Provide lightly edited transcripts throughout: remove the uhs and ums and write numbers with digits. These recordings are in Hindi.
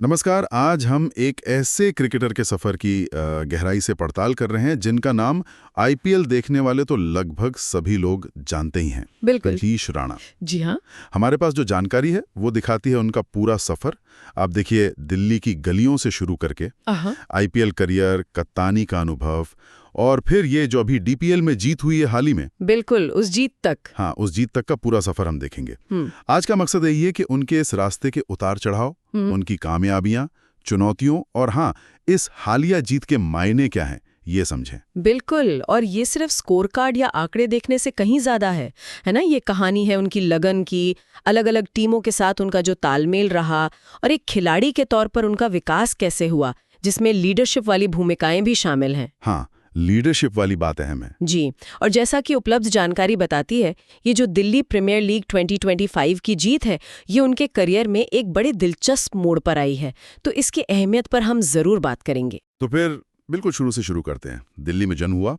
नमस्कार। आज हम एक ऐसे क्रिकेटर के सफर की गहराई से पड़ताल कर रहे हैं जिनका नाम आईपीएल देखने वाले तो लगभग सभी लोग जानते ही हैं। बिल्कुल। रजीश राणा। जी हाँ। हमारे पास जो जानकारी है वो दिखाती है उनका पूरा सफर। आप देखिए, दिल्ली की गलियों से शुरू करके आईपीएल करियर, कप्तानी का अनुभव और फिर ये जो अभी डीपीएल में जीत हुई है हाल ही में, बिल्कुल उस जीत तक। हाँ, उस जीत तक का पूरा सफर हम देखेंगे। आज का मकसद यही है कि उनके इस रास्ते के उतार चढ़ाव, उनकी कामयाबियां, चुनौतियों और हाँ, इस हालिया जीत के मायने क्या हैं, ये समझें। बिल्कुल। और ये सिर्फ स्कोर कार्ड या आंकड़े देखने से कहीं ज्यादा है ना। ये कहानी है उनकी लगन की, अलग अलग टीमों के साथ उनका जो तालमेल रहा और एक खिलाड़ी के तौर पर उनका विकास कैसे हुआ, जिसमें लीडरशिप वाली भूमिकाएं भी शामिल हैं। हाँ, लीडरशिप वाली बात अहम है जी। और जैसा कि उपलब्ध जानकारी बताती है, ये जो दिल्ली प्रीमियर लीग 2025 की जीत है, ये उनके करियर में एक बड़े दिलचस्प मोड़ पर आई है। तो इसकी अहमियत पर हम जरूर बात करेंगे। तो फिर बिल्कुल शुरू से शुरू करते हैं। दिल्ली में जन्म हुआ।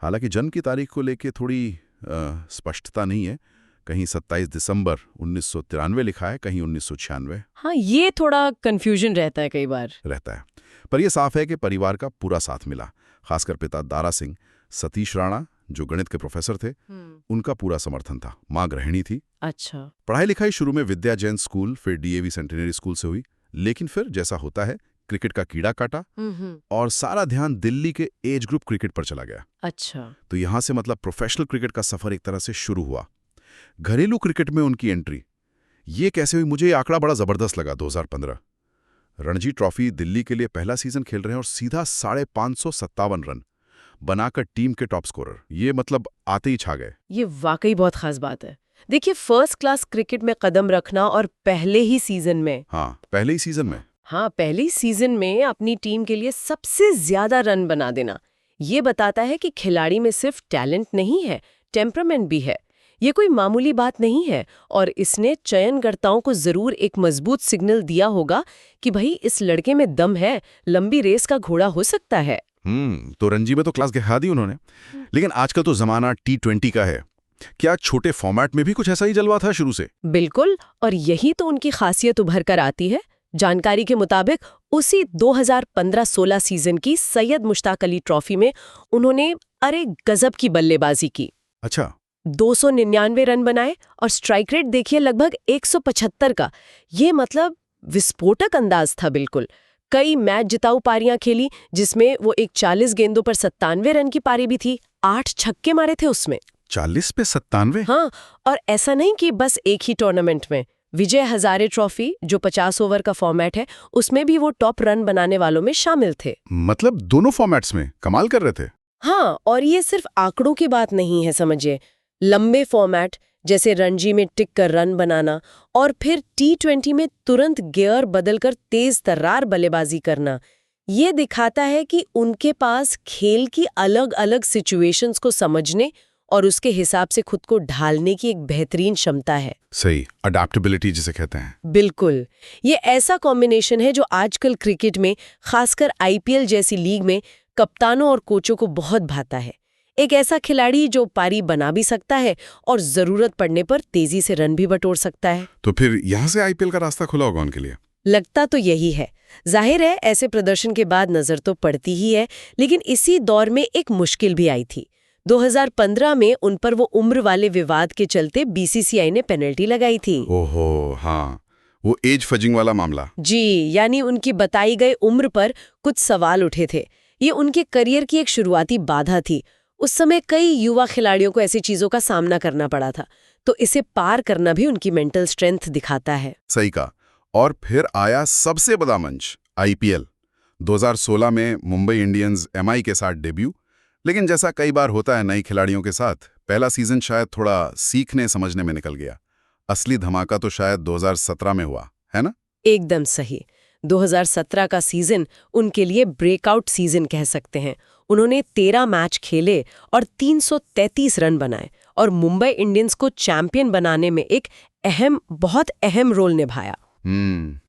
हालांकि जन्म की तारीख को लेके थोड़ी स्पष्टता नहीं है। कहीं 27 दिसंबर 1993 लिखा है, कहीं 1996। हाँ, ये थोड़ा कंफ्यूजन रहता है कई बार। रहता है, पर यह साफ है कि परिवार का पूरा साथ मिला। खासकर पिता दारा सिंह, सतीश राणा जो गणित के प्रोफेसर थे, उनका पूरा समर्थन था। मां गृहिणी थी। अच्छा। पढ़ाई लिखाई शुरू में विद्या जैन स्कूल, फिर डीएवी सेंटेनरी स्कूल से हुई, लेकिन फिर जैसा होता है, क्रिकेट का कीड़ा काटा और सारा ध्यान दिल्ली के एज ग्रुप क्रिकेट पर चला गया। अच्छा। तो यहां से मतलब प्रोफेशनल क्रिकेट का सफर एक तरह से शुरू हुआ। घरेलू क्रिकेट में उनकी एंट्री ये कैसे हुई, मुझे ये आंकड़ा बड़ा जबरदस्त लगा। 2015 रणजी ट्रॉफी दिल्ली के लिए पहला सीजन खेल रहे हैं और सीधा 557 रन बनाकर टीम के टॉप स्कोरर। ये मतलब आते ही छा गए। ये वाकई बहुत खास बात है। देखिए, फर्स्ट क्लास क्रिकेट में कदम रखना और पहले ही सीजन में अपनी टीम के लिए सबसे ज्यादा रन बना देना, ये बताता है कि खिलाड़ी में सिर्फ टैलेंट नहीं है, टेम्परामेंट भी है। ये कोई मामूली बात नहीं है और इसने चयनकर्ताओं को जरूर एक मजबूत सिग्नल दिया होगा कि भाई इस लड़के में दम है, लंबी रेस का घोड़ा हो सकता है। तो रणजी में तो क्लास दिखा दी उन्होंने। लेकिन आजकल तो जमाना T20 का है। क्या छोटे फॉर्मेट में भी कुछ ऐसा ही जलवा था शुरू से? बिल्कुल, और यही तो उनकी खासियत उभर कर आती है। जानकारी के मुताबिक उसी 2015-16 सीजन की सैयद मुश्ताक अली ट्रॉफी में उन्होंने गजब की बल्लेबाजी की। अच्छा। 299 रन बनाए और स्ट्राइक रेट देखिए लगभग 175 का। ये मतलब विस्फोटक अंदाज था बिल्कुल। कई मैच जिताऊ पारियां खेली, जिसमें वो एक 40 गेंदों पर 97 रन की पारी भी थी। 8 छक्के मारे थे उसमें। 40 पे 97? हाँ, और ऐसा नहीं कि बस एक ही टूर्नामेंट में। विजय हजारे ट्रॉफी जो 50 ओवर का फॉर्मेट है, उसमें भी वो टॉप रन बनाने वालों में शामिल थे। मतलब दोनों फॉर्मेट्स में कमाल कर रहे थे। हाँ, और ये सिर्फ आंकड़ों की बात नहीं है, समझिए। लंबे फॉर्मेट जैसे रणजी में टिक कर रन बनाना और फिर T20 में तुरंत गियर बदलकर तेज तर्रार बल्लेबाजी करना, ये दिखाता है कि उनके पास खेल की अलग अलग सिचुएशंस को समझने और उसके हिसाब से खुद को ढालने की एक बेहतरीन क्षमता है। सही, अडैप्टेबिलिटी जिसे कहते हैं। बिल्कुल, ये ऐसा कॉम्बिनेशन है जो आजकल क्रिकेट में, खासकर आईपीएल जैसी लीग में, कप्तानों और कोचों को बहुत भाता है। एक ऐसा खिलाड़ी जो पारी बना भी सकता है और जरूरत पड़ने पर तेजी से रन भी बटोर सकता है। तो फिर यहाँ से आईपीएल का रास्ता खुला होगा उनके लिए। लगता तो यही है। जाहिर है ऐसे प्रदर्शन के बाद नजर तो पड़ती ही है, लेकिन इसी दौर में एक मुश्किल भी आई थी। 2015 में उन पर वो उम्र वाले विवाद के चलते बीसीसीआई ने पेनल्टी लगाई थी। ओहो, हाँ, वो एज फजिंग वाला मामला। जी, यानी उनकी बताई गई उम्र पर कुछ सवाल उठे थे। ये उनके करियर की एक शुरुआती बाधा थी। उस समय कई युवा खिलाड़ियों को ऐसी चीजों का सामना करना पड़ा था, तो इसे पार करना भी उनकी मेंटल स्ट्रेंथ दिखाता है। सही कहा। और फिर आया सबसे बड़ा मंच, आईपीएल। 2016 में मुंबई इंडियंस एमआई के साथ डेब्यू। लेकिन जैसा कई बार होता है नए खिलाड़ियों के साथ, पहला सीजन शायद थोड़ा सीखने समझने में निकल गया। असली धमाका तो शायद 2017 में हुआ, है ना? एकदम सही। 2017 का सीजन उनके लिए ब्रेकआउट सीजन कह सकते हैं। उन्होंने 13 मैच खेले और 333 रन बनाए और मुंबई इंडियंस को चैंपियन बनाने में एक बहुत अहम रोल निभाया।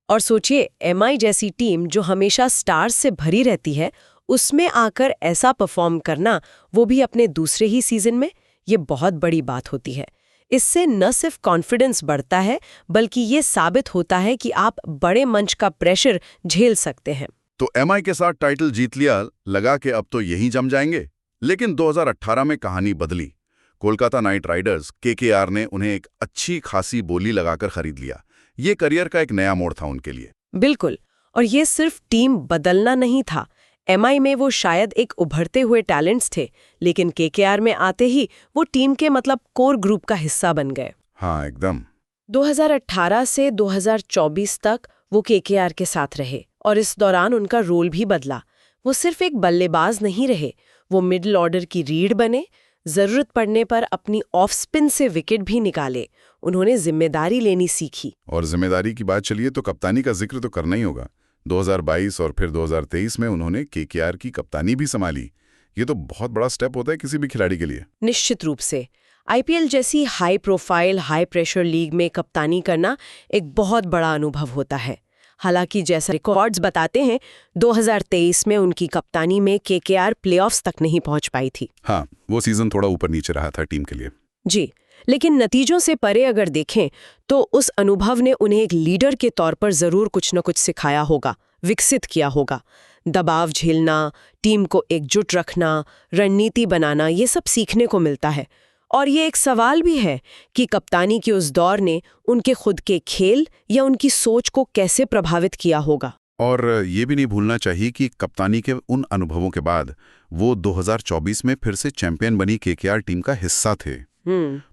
और सोचिए, एमआई जैसी टीम जो हमेशा स्टार्स से भरी रहती है, उसमें आकर ऐसा परफॉर्म करना, वो भी अपने दूसरे ही सीजन में, ये बहुत बड़ी बात होती है। इससे न सिर्फ कॉन्फिडेंस बढ़ता है बल्कि ये साबित होता है कि आप बड़े मंच का प्रेशर झेल सकते हैं। तो एमआई के साथ टाइटल जीत लिया, लगा कि अब तो यहीं जम जाएंगे। लेकिन 2018 में कहानी बदली। कोलकाता नाइट राइडर्स केकेआर ने उन्हें एक अच्छी खासी बोली लगाकर खरीद लिया। ये करियर का एक नया मोड़ था उनके लिए। बिल्कुल, और ये सिर्फ टीम बदलना नहीं था। एमआई में वो शायद एक उभरते हुए टैलेंट्स थे, लेकिन केकेआर में आते ही वो टीम के कोर ग्रुप का हिस्सा बन गए। हाँ, एकदम। 2018 से 2024 तक वो केकेआर के साथ रहे और इस दौरान उनका रोल भी बदला। वो सिर्फ एक बल्लेबाज नहीं रहे, वो मिडिल ऑर्डर की रीढ़ बने। जरूरत पड़ने पर अपनी ऑफ स्पिन से विकेट भी निकाले। उन्होंने जिम्मेदारी लेनी सीखी। और जिम्मेदारी की बात चलिए तो कप्तानी का जिक्र तो करना ही होगा। 2022 और फिर 2023 में उन्होंने केकेआर की कप्तानी भी संभाली। ये तो बहुत बड़ा स्टेप होता है किसी भी खिलाड़ी के लिए। निश्चित रूप से आईपीएल जैसी high profile high pressure league में कप्तानी करना एक बहुत बड़ा अनुभव होता है। हालांकि जैसा रिकॉर्ड्स बताते हैं, 2023 में उनकी कप्तानी में केकेआर प्लेऑफ्स तक नहीं पहुंच पाई थी। हाँ, वो सीजन थोड़ा ऊपर नीचे रहा था टीम के लिए। जी, लेकिन नतीजों से परे अगर देखें तो उस अनुभव ने उन्हें एक लीडर के तौर पर जरूर कुछ न कुछ सिखाया होगा, विकसित किया होगा। दबाव झेलना, टीम को एकजुट रखना, रणनीति बनाना, ये सब सीखने को मिलता है। और ये एक सवाल भी है कि कप्तानी के उस दौर ने उनके खुद के खेल या उनकी सोच को कैसे प्रभावित किया होगा। और ये भी नहीं भूलना चाहिए कि कप्तानी के उन अनुभवों के बाद वो 2024 में फिर से चैंपियन बनी केकेआर टीम का हिस्सा थे।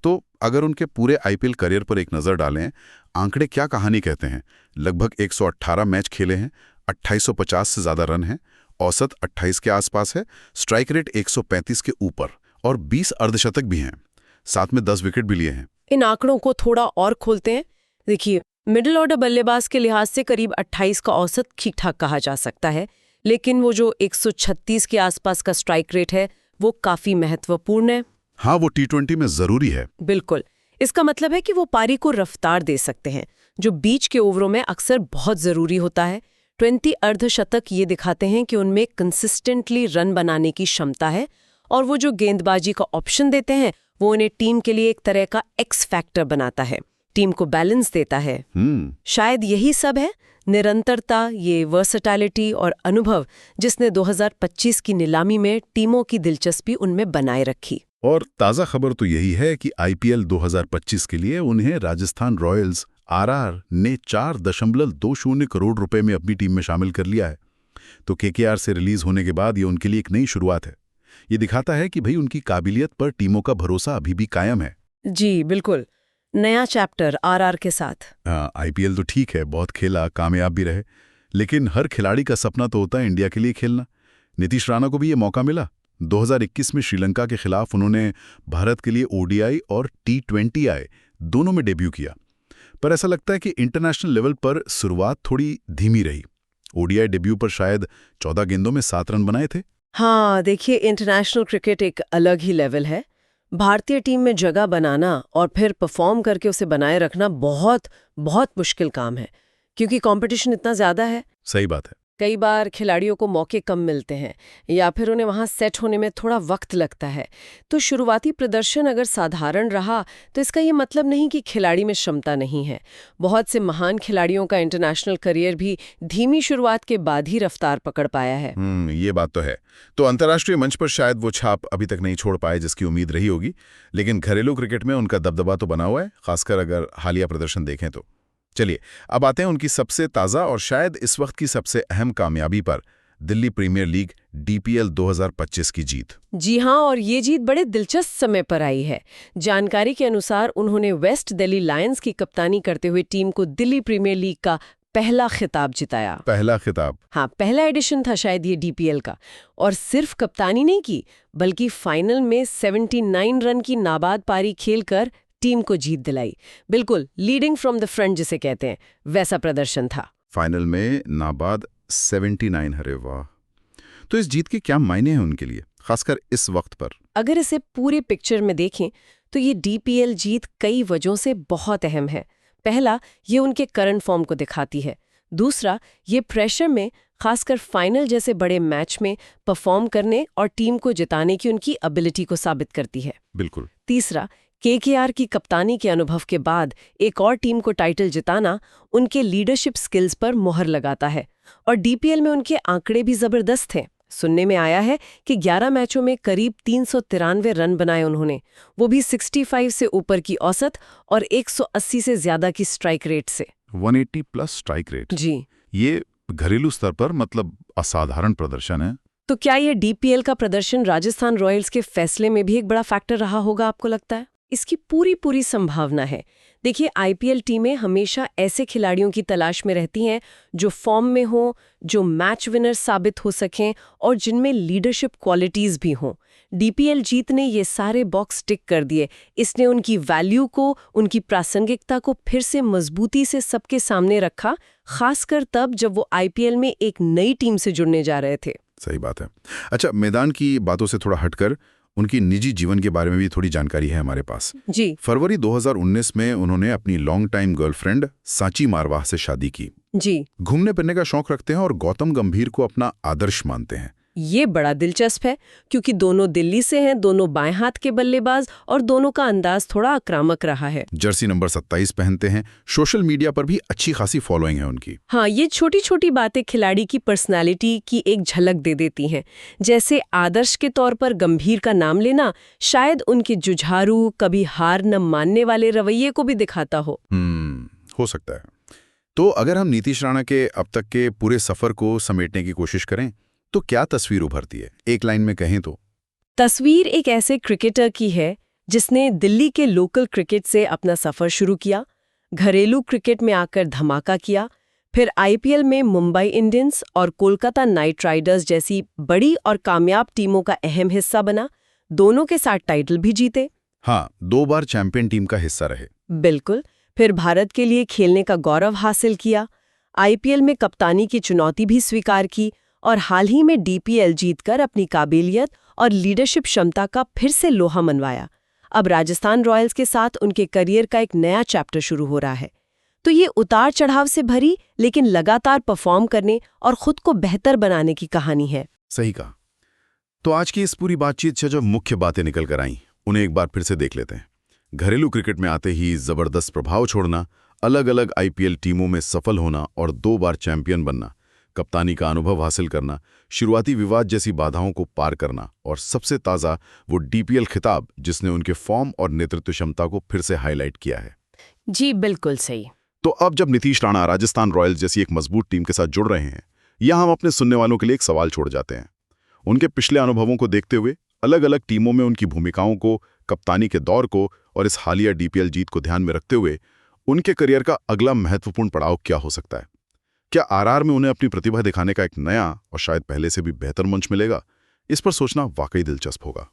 तो अगर उनके पूरे आईपीएल करियर पर एक नज़र डालें, आंकड़े क्या कहानी कहते हैं। लगभग 118 मैच खेले हैं, 2850 से ज़्यादा रन हैं, औसत 28 के आसपास है, स्ट्राइक रेट 135 के ऊपर और 20 अर्धशतक भी हैं, साथ में 10 विकेट भी लिए हैं। इन आंकड़ों को थोड़ा और खोलते हैं। देखिए, मिडिल ऑर्डर बल्लेबाज के लिहाज से करीब 28 का औसत ठीक ठाक कहा जा सकता है, लेकिन वो जो 136 के आसपास का स्ट्राइक रेट है वो काफी महत्वपूर्ण है। हाँ, वो टी20 में जरूरी है। बिल्कुल, इसका मतलब है कि वो पारी को रफ्तार दे सकते हैं, जो बीच के ओवरों में अक्सर बहुत जरूरी होता है। 20 अर्धशतक ये दिखाते हैं कि उनमें कंसिस्टेंटली रन बनाने की क्षमता है, और वो जो गेंदबाजी का ऑप्शन देते हैं वो उन्हें टीम के लिए एक तरह का एक्स फैक्टर बनाता है, टीम को बैलेंस देता है। शायद यही सब है, निरंतरता, ये वर्सेटैलिटी और अनुभव जिसने 2025 की नीलामी में टीमों की दिलचस्पी उनमें बनाए रखी। और ताज़ा खबर तो यही है कि आईपीएल 2025 के लिए उन्हें राजस्थान रॉयल्स आरआर ने 4.20 करोड़ रुपए में अपनी टीम में शामिल कर लिया है। तो केकेआर से रिलीज होने के बाद ये उनके लिए एक नई शुरुआत है। ये दिखाता है कि भाई उनकी काबिलियत पर टीमों का भरोसा अभी भी कायम है। जी बिल्कुल, नया चैप्टर आरआर के साथ। आईपीएल तो ठीक है, बहुत खेला, कामयाब भी रहे, लेकिन हर खिलाड़ी का सपना तो होता है इंडिया के लिए खेलना। नीतीश राणा को भी ये मौका मिला। 2021 में श्रीलंका के खिलाफ उन्होंने भारत के लिए ओडीआई और टी20 दोनों में डेब्यू किया। पर ऐसा लगता है कि इंटरनेशनल लेवल पर शुरुआत थोड़ी धीमी रही। ओडीआई डेब्यू पर शायद 14 गेंदों में 7 रन बनाए थे। हाँ, देखिए, इंटरनेशनल क्रिकेट एक अलग ही लेवल है। भारतीय टीम में जगह बनाना और फिर परफॉर्म करके उसे बनाए रखना बहुत बहुत मुश्किल काम है, क्योंकि कंपटीशन इतना ज़्यादा है। सही बात है। कई बार खिलाड़ियों को मौके कम मिलते हैं या फिर उन्हें वहां सेट होने में थोड़ा वक्त लगता है। तो शुरुआती प्रदर्शन अगर साधारण रहा तो इसका ये मतलब नहीं कि खिलाड़ी में क्षमता नहीं है। बहुत से महान खिलाड़ियों का इंटरनेशनल करियर भी धीमी शुरुआत के बाद ही रफ्तार पकड़ पाया है। ये बात तो है। तो अंतर्राष्ट्रीय मंच पर शायद वो छाप अभी तक नहीं छोड़ पाए जिसकी उम्मीद रही होगी, लेकिन घरेलू क्रिकेट में उनका दबदबा तो बना हुआ है, खासकर अगर हालिया प्रदर्शन देखें तो। चलिए अब आते हैं उनकी सबसे ताज़ा और शायद इस वक्त की सबसे अहम कामयाबी पर, दिल्ली प्रीमियर लीग डीपीएल 2025 की जीत। जी हाँ, और ये जीत बड़े दिलचस्प समय पर आई है। जानकारी के अनुसार उन्होंने वेस्ट दिल्ली लायंस की कप्तानी करते हुए टीम को दिल्ली प्रीमियर लीग का पहला खिताब जिताया। पहला खिताब? हाँ, पहला एडिशन था शायद ये डीपीएल का। और सिर्फ कप्तानी नहीं की, बल्कि फाइनल में 79 रन की नाबाद पारी खेलकर टीम को जीत दिलाई। बिल्कुल लीडिंग फ्रॉम द फ्रंट जिसे कहते हैं, वैसा प्रदर्शन था। फाइनल में नाबाद 79, अरे वाह। तो इस जीत के क्या मायने हैं उनके लिए, खासकर इस वक्त पर? अगर इसे पूरे पिक्चर में देखें तो ये डीपीएल जीत कई वजहों से बहुत अहम है। पहला, ये उनके करंट फॉर्म को दिखाती है। दूसरा, ये प्रेशर में, खासकर फाइनल जैसे बड़े मैच में परफॉर्म करने और टीम को जिताने की उनकी एबिलिटी को साबित करती है। बिल्कुल। तीसरा, केकेआर की कप्तानी के अनुभव के बाद एक और टीम को टाइटल जिताना उनके लीडरशिप स्किल्स पर मोहर लगाता है। और डीपीएल में उनके आंकड़े भी जबरदस्त थे। सुनने में आया है कि 11 मैचों में करीब 393 रन बनाए उन्होंने, वो भी 65 से ऊपर की औसत और 180 से ज्यादा की स्ट्राइक रेट से। 180 प्लस स्ट्राइक रेट। जी। ये घरेलू स्तर पर मतलब असाधारण प्रदर्शन है। तो क्या ये डीपीएल का प्रदर्शन राजस्थान रॉयल्स के फैसले में भी एक बड़ा फैक्टर रहा होगा, आपको लगता है? इसकी पूरी संभावना है। देखिए, आईपीएल टीमें हमेशा ऐसे खिलाड़ियों की तलाश में रहती हैं जो फॉर्म में हों, जो मैच विनर साबित हो सकें और जिनमें लीडरशिप क्वालिटीज भी हों। डीपीएल जीत ने ये सारे बॉक्स टिक कर दिए। इसने उनकी वैल्यू को, उनकी प्रासंगिकता को फिर से मजबूती से सबके सामने रखा, खासकर तब जब वो आईपीएल में एक नई टीम से जुड़ने जा रहे थे। सही बात है। अच्छा, मैदान की बातों से थोड़ा हटकर उनकी निजी जीवन के बारे में भी थोड़ी जानकारी है हमारे पास। जी। फरवरी 2019 में उन्होंने अपनी long time girlfriend Sanchi Marwah से शादी की। जी। घूमने फिरने का शौक रखते हैं और गौतम गंभीर को अपना आदर्श मानते हैं। ये बड़ा दिलचस्प है क्योंकि दोनों दिल्ली से हैं, दोनों बाएं हाथ के बल्लेबाज और दोनों का अंदाज थोड़ा आक्रामक रहा है। जर्सी नंबर 27 पहनते हैं। सोशल मीडिया पर भी अच्छी खासी फॉलोइंग है उनकी। हाँ, ये छोटी छोटी बातें खिलाड़ी की पर्सनालिटी की एक झलक दे देती हैं। जैसे आदर्श के तौर पर गंभीर का नाम लेना शायद उनके जुझारू, कभी हार न मानने वाले रवैये को भी दिखाता हो। हो सकता है। तो अगर हम नीतीश राणा के अब तक के पूरे सफर को समेटने की कोशिश करें तो क्या तस्वीर उभरती है? एक लाइन में कहें तो तस्वीर एक ऐसे क्रिकेटर की है जिसने दिल्ली के लोकल क्रिकेट से अपना सफर शुरू किया, घरेलू क्रिकेट में आकर धमाका किया, फिर आईपीएल में मुंबई इंडियंस और कोलकाता नाइट राइडर्स जैसी बड़ी और कामयाब टीमों का अहम हिस्सा बना, दोनों के साथ टाइटल भी जीते। हाँ, 2 बार चैंपियन टीम का हिस्सा रहे। बिल्कुल। फिर भारत के लिए खेलने का गौरव हासिल किया, आईपीएल में कप्तानी की चुनौती भी स्वीकार की और हाल ही में डीपीएल जीतकर अपनी काबिलियत और लीडरशिप क्षमता का फिर से लोहा मनवाया। अब राजस्थान रॉयल्स के साथ उनके करियर का एक नया चैप्टर शुरू हो रहा है। तो ये उतार चढ़ाव से भरी लेकिन लगातार परफॉर्म करने और खुद को बेहतर बनाने की कहानी है। सही कहा। तो आज की इस पूरी बातचीत से जो मुख्य बातें निकल कर आईं, उन्हें एक बार फिर से देख लेते हैं। घरेलू क्रिकेट में आते ही जबरदस्त प्रभाव छोड़ना, अलग अलग आईपीएल टीमों में सफल होना और 2 बार चैंपियन बनना, कप्तानी का अनुभव हासिल करना, शुरुआती विवाद जैसी बाधाओं को पार करना और सबसे ताज़ा वो डीपीएल खिताब जिसने उनके फॉर्म और नेतृत्व क्षमता को फिर से हाईलाइट किया है। जी बिल्कुल सही। तो अब जब नीतीश राणा राजस्थान रॉयल्स जैसी एक मजबूत टीम के साथ जुड़ रहे हैं, यहाँ हम अपने सुनने वालों के लिए एक सवाल छोड़ जाते हैं। उनके पिछले अनुभवों को देखते हुए, अलग अलग टीमों में उनकी भूमिकाओं को, कप्तानी के दौर को और इस हालिया डीपीएल जीत को ध्यान में रखते हुए उनके करियर का अगला महत्वपूर्ण पड़ाव क्या हो सकता है? क्या आरआर में उन्हें अपनी प्रतिभा दिखाने का एक नया और शायद पहले से भी बेहतर मंच मिलेगा? इस पर सोचना वाकई दिलचस्प होगा।